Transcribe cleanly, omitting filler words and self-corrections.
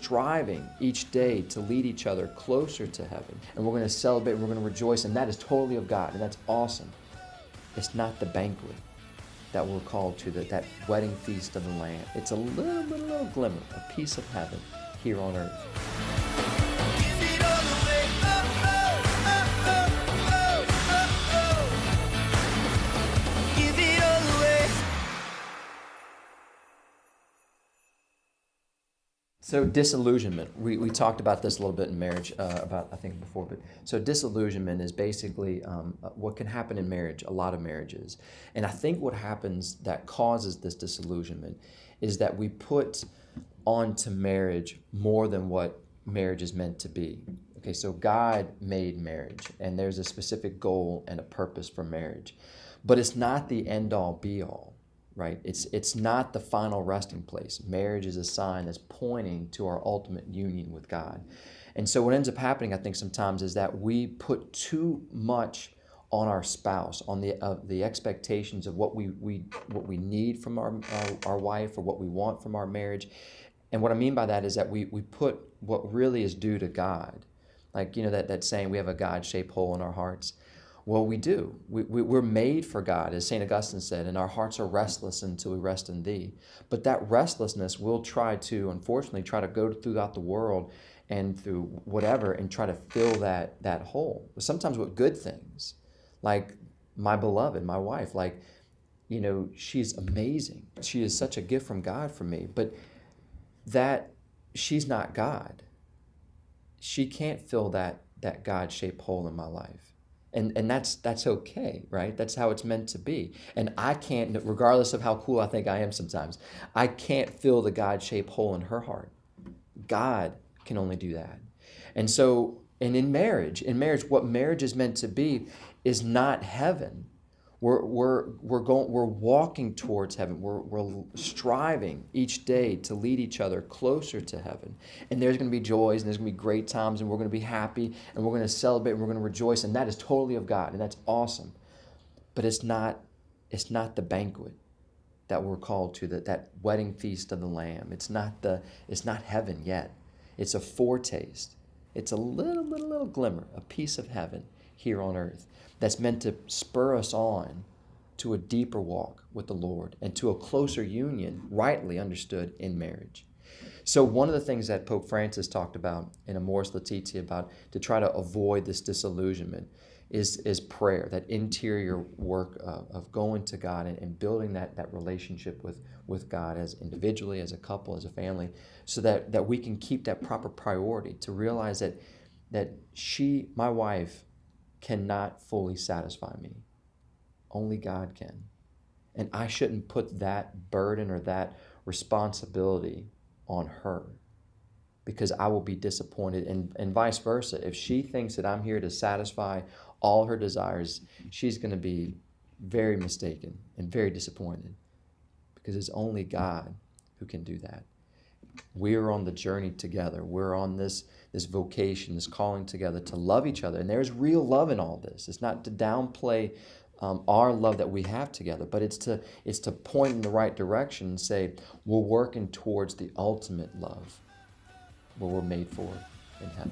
striving each day to lead each other closer to heaven. And we're going to celebrate and we're going to rejoice, and that is totally of God, and that's awesome. It's not the banquet that we're called to, that wedding feast of the Lamb. It's a little glimmer, a piece of heaven here on earth. So disillusionment, we talked about this a little bit in marriage, I think before, but so disillusionment is basically what can happen in marriage, a lot of marriages. And I think what happens that causes this disillusionment is that we put onto marriage more than what marriage is meant to be. Okay, so God made marriage, and there's a specific goal and a purpose for marriage, but it's not the end-all be-all. Right? It's not the final resting place. Marriage is a sign that's pointing to our ultimate union with God. And so what ends up happening, I think, sometimes is that we put too much on our spouse, on the expectations of what we need from our wife or what we want from our marriage. And what I mean by that is that we put what really is due to God. Like, you know, that saying, we have a God-shaped hole in our hearts. Well, we do. We're made for God, as St. Augustine said, and our hearts are restless until we rest in Thee. But that restlessness will unfortunately, try to go throughout the world and through whatever and try to fill that hole. Sometimes with good things, like my beloved, my wife, like, you know, she's amazing. She is such a gift from God for me, but that she's not God. She can't fill that God-shaped hole in my life. And that's okay, right? That's how it's meant to be. And I can't, regardless of how cool I think I am sometimes, I can't fill the God-shaped hole in her heart. God can only do that. And so, and in marriage, what marriage is meant to be is not heaven. We're walking towards heaven. We're striving each day to lead each other closer to heaven. And there's going to be joys, and there's going to be great times, and we're going to be happy, and we're going to celebrate, and we're going to rejoice, and that is totally of God, and that's awesome. But it's not the banquet that we're called to, that wedding feast of the Lamb. It's not heaven yet. It's a foretaste. It's a little glimmer, a piece of heaven here on earth that's meant to spur us on to a deeper walk with the Lord and to a closer union, rightly understood, in marriage. So one of the things that Pope Francis talked about in Amoris Laetitia about to try to avoid this disillusionment is prayer, that interior work of going to God and building that relationship with God as individually, as a couple, as a family, so that we can keep that proper priority to realize that my wife, cannot fully satisfy me. Only God can. And I shouldn't put that burden or that responsibility on her, because I will be disappointed, and vice versa. If she thinks that I'm here to satisfy all her desires, she's going to be very mistaken and very disappointed, because it's only God who can do that. We are on the journey together. We're on this vocation, this calling together to love each other. And there's real love in all this. It's not to downplay our love that we have together, but it's to point in the right direction and say, we're working towards the ultimate love, what we're made for in heaven.